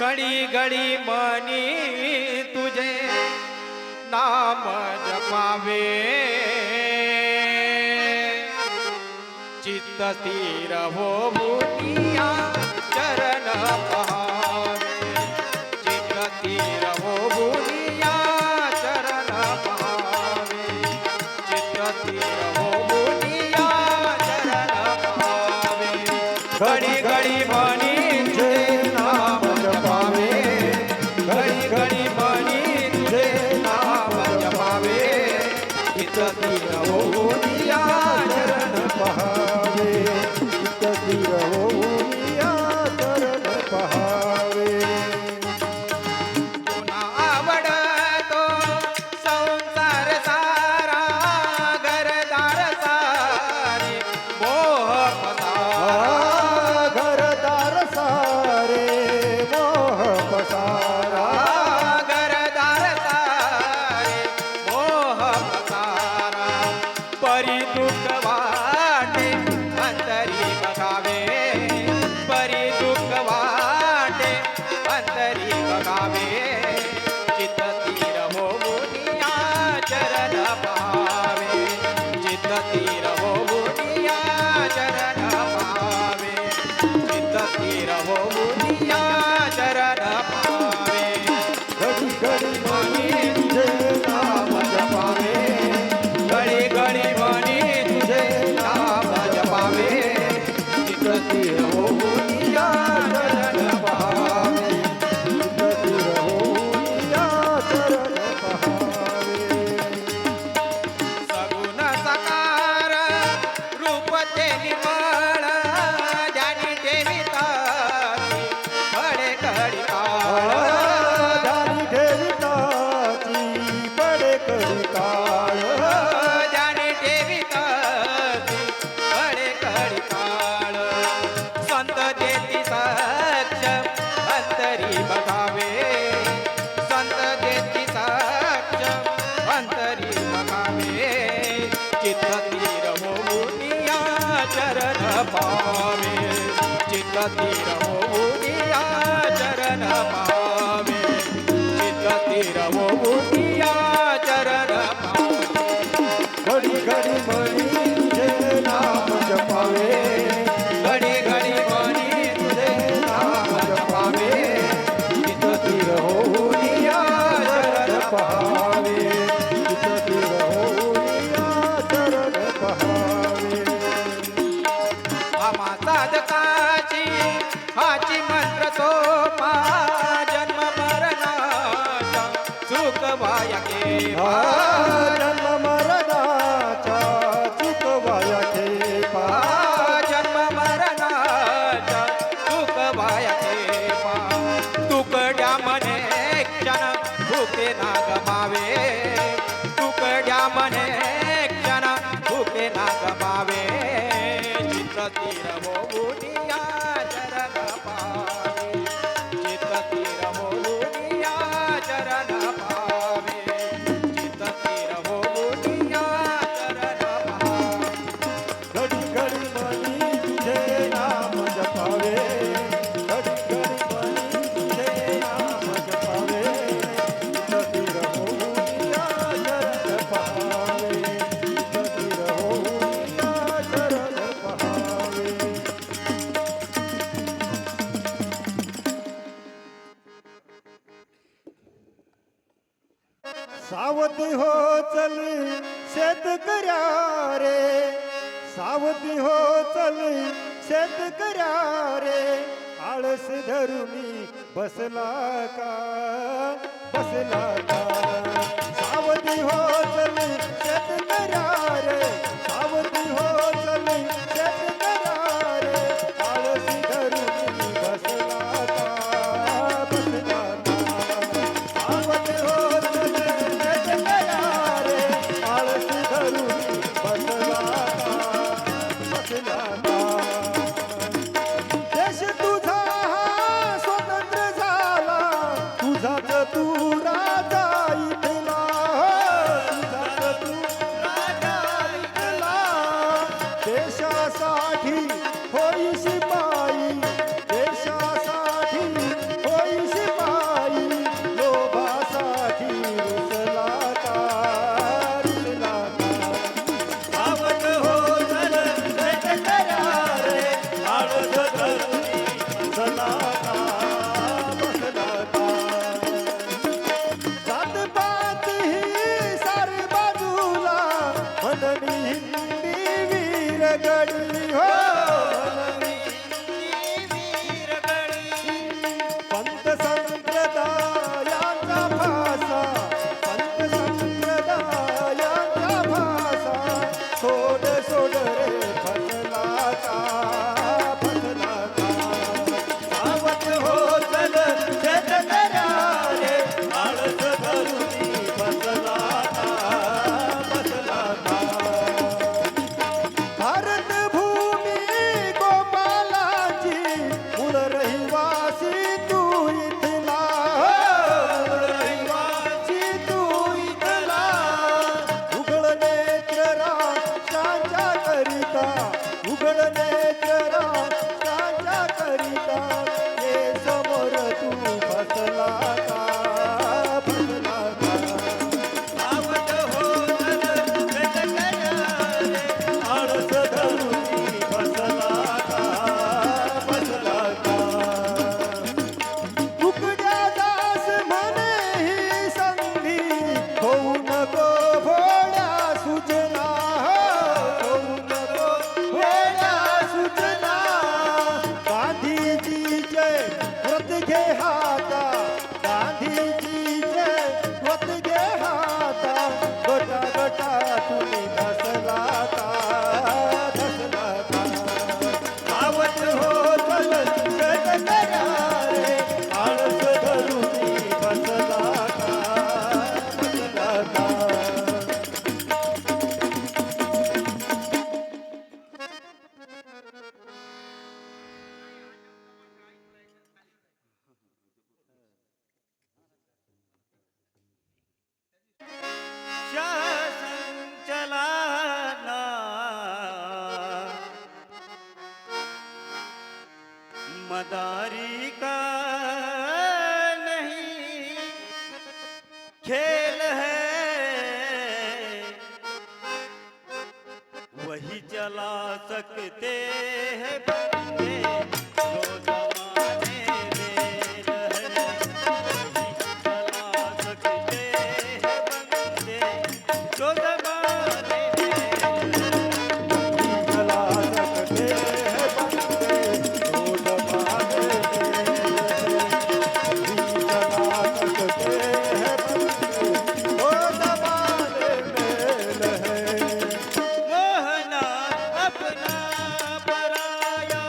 घडी घडी मनी तुझे नाम जपावे चित्त स्थिर हो बुनिया चरण पहावे चित्त स्थिर हो बुनिया चरण पहावे चित्त स्थिर हो बुनिया चरण पहावे घडी घडी मनी तुझे नाम जपावे घडी घडी मनी तुझे नाम जपावे चित्त स्थिर हो बुनिया चरण पहावे चित्त स्थिर होऊनिया चरण पहावे तुला आवडतो संसार सारा घरदार सारे मोह पसारा घरदार सारे मोह पसारा घरदार सारे मोह पसारा परी दुःख वाटे अंतरी बघावे परी दुःख वाटे अंतरी बघावे चित्त स्थिर हो बुनिया चरण पावे चित्त स्थिर हो बुनिया चरण पावे चित्त स्थिर हो बुनिया चरण पावे घडी घडी मनी तुझे नाम जपावे घडी घडी मनी तुझे नाम जपावे चित्त स्थिर हो बुनिया चरण पावे चित्त स्थिर होऊनिया चरण पहावे सगुण सकार रूप ते निर्मळ जानी ठेविताची खडे खडी काळ जानी ठेविताची पडे करी काळ जानी ठेविताची खडे खडी काळ संत देती साक्ष अंतरी बघावे संत देती साक्ष अंतरी बघावे चित्त स्थिर हो बुनिया चरण पावे चित्त स्थिर हो बुनिया चरण पावे चित्त स्थिर हो बुनिया चरण पावे घडी घडी मनी तुझे नाम जपावे घडी घडी मनी तुझे नाम जपावे चित्त स्थिर होऊनिया चरण पहावे चित्त स्थिर होऊनिया चरण पहावे आम्हा साधकाची हाची मंत्र सोपा जन्म मरणाचा सुख वाया केव्हा जन्म मरणाचा चुकवाया ठेपा जन्म मरणाचा सुख वाया केव्हा तुकड्या मने क्षण भूके ना गमावे तुकड्या मने क्षण भूके ना गमावे चित्त स्थिर हो बुनिया चरण पावे चित्त स्थिर हो बुनिया चरण पावे चित्त स्थिर हो बुनिया चरण पावे घडी घडी मनी तुझे नाम जपावे घडी घडी मनी तुझे नाम जपावे चित्त स्थिर होऊनिया चरण पहावे चित्त स्थिर होऊनिया चरण पहावे सावधी हो चल शेतकऱ्या रे सावधी हो चल शेतकऱ्या रे आळस धरुनी बसला का सावधी हो चल शेतकऱ्या रे सावधी हो चल शेतकऱ्या रे आळस धरुनी बसला का सावधी हो चल शेतकऱ्या रे आळस धरुनी बसला देश तुझा हा स्वतंत्र झाला तुझाच तू राजा इथला तुझाच तू राजा इथला देशाचा धरुणी बसला का बसला का जात पात ही सारी बाजूला मननी हिंदी वीर गडी हो पंत संप्रदायांचा भाषा पंत संप्रदायांचा भाषा सोड सोड रे फसला का सावध हो चल शेतकऱ्या रे आळस धरुणी बसला का भारत भूमी गोपालाची मूळ रहिवासी तू इथला मूळ रहिवासी तू इथला उघड नेत्र राष्ट्रांच्या करिता उघड नेत्र राष्ट्रांच्या करिता ये समोर तू बसला का सावध हो चल शेतकऱ्या रे आळस धरुणी बसला का तुकड्या दास म्हणे ही संधी होऊ नको भोळ्या सुजना होऊ नको भोळ्या सुजना गांधीजी जय व्रत घे हाता गांधीजी जय व्रत घे हाता गटा गटा तुम्ही धसला का सावध हो चल शेतकऱ्या रे आळस धरुणी बसला का शासन चलाना मदारी का नहीं खेल है वही चला सकते हैं बंदे जो जमाने में रहे वही चला सकते हैं बंदे जो जमाने में चला सकते हैं बंदे जो जमाने चला सकते हैं बंदे जो जमाने में रहे मोहना अपना पराया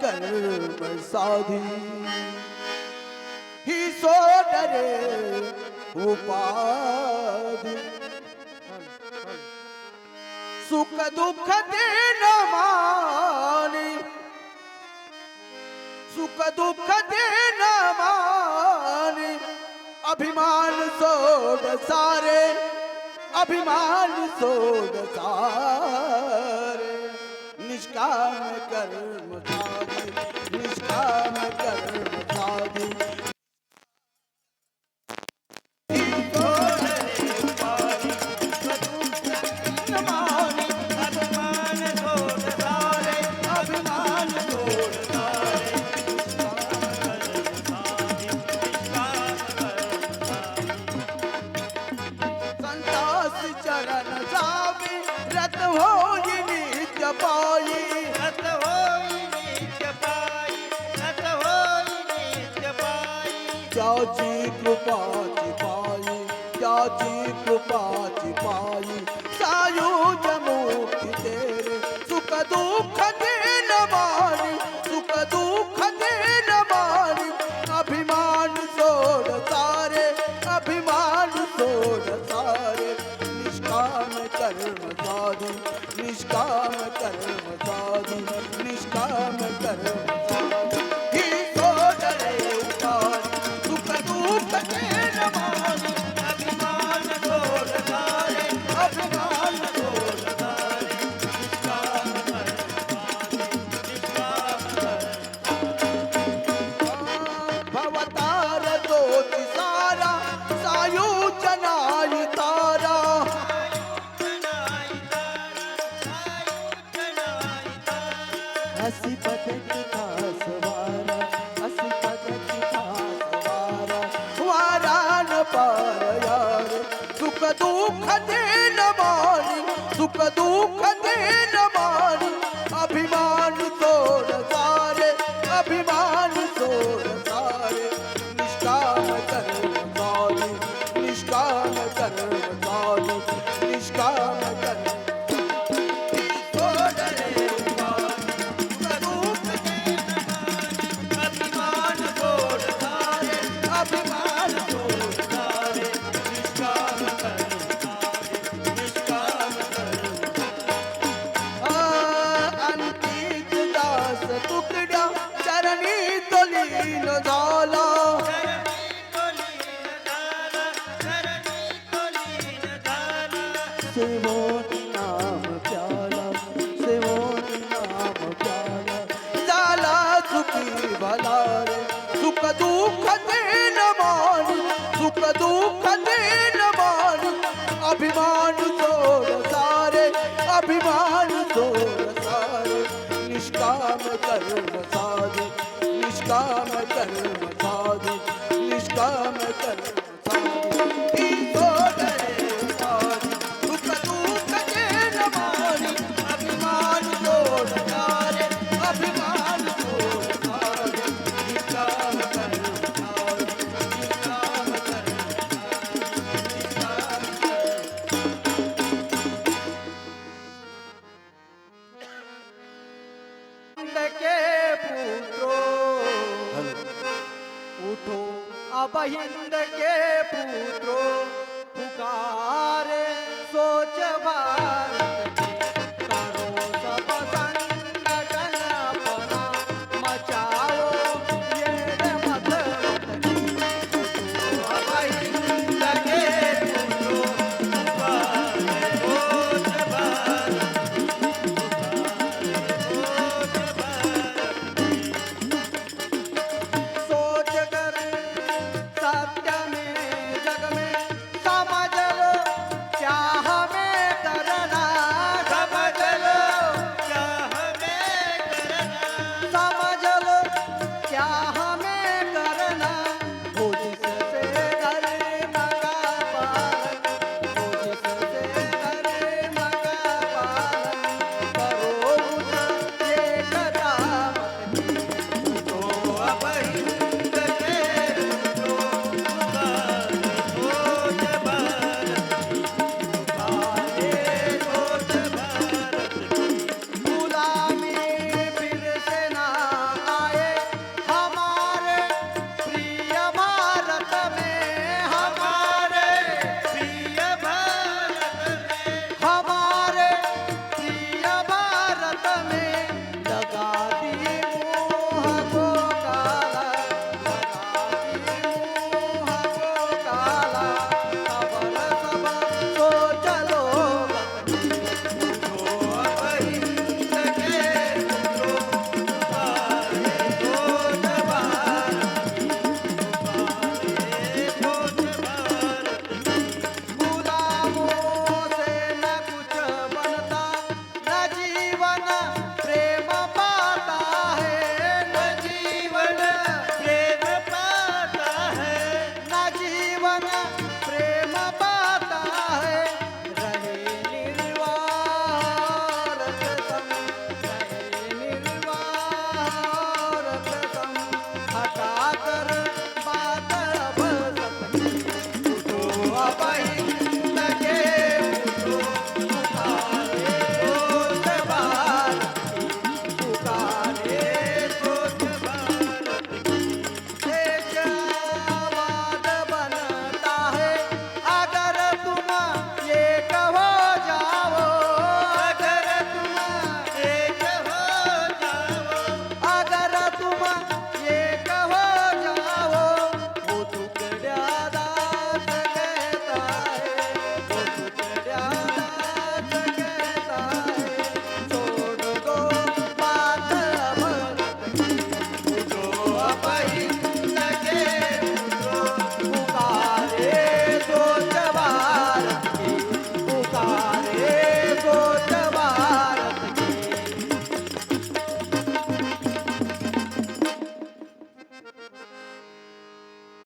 कर्म साधी ही सोडरे उपाधी सुख दुःख देन मानी सुख दुःख देन मानी अभिमान सोड सारे अभिमान सोड सारे निष्काम कर्म साधी निष्काम कर्म साधी संतास चरण जावे रत होई नित्य पाई त्याची कृपाची पाई त्याची कृपाची पाई सायुज मुक्ती तेरे सुख दुःख देन मानी सुख दुःख देन मानी अभिमान सोड सारे अभिमान सोड सारे निष्काम कर्म साधी निष्काम कर्म साधी निष्काम कर्म साधी ही सोड रे उपाधी सुख दुःख देन मानी अभिमान सोड सारे अभिमान सोड सारे निष्काम भवतार ज्योति सारा सायुजनाई तारा हसी पदकी खास वारा हसी पदकी खास वारा वारान पार यार सुख दुःख देन मानी सुख दुःख देन मानी अभिमान सोड सारे अभिमान सोड सारे निष्काम कर्म साधी निष्काम कर्म साधी निष्काम कर्म सोड रे उपाधी, सुख दुःख देन मानी, अभिमान सोड सारे अभिमान सोड सारे निष्काम कर्म साधी निष्काम कर्म अंकित दास तुकड्या चरणी तोलीन झाला सेवोनी नाम प्याला सेवोनी नाम प्याला झाला सुखी भला रे सुख दुःख देन मानी सुख दुःख देन मानी अभिमान सोड सारे अभिमान सोड सारे निष्काम कर्म साधी निष्काम कर्म साधी निष्काम कर्म साधी ही सोड रे साधी सुख दुःख देन मानी अभिमान सोड सारे अभिमान सोड सारे निष्काम कर्म साधी निष्काम कर्म साधी के पुत्रो उठो अब हिंद के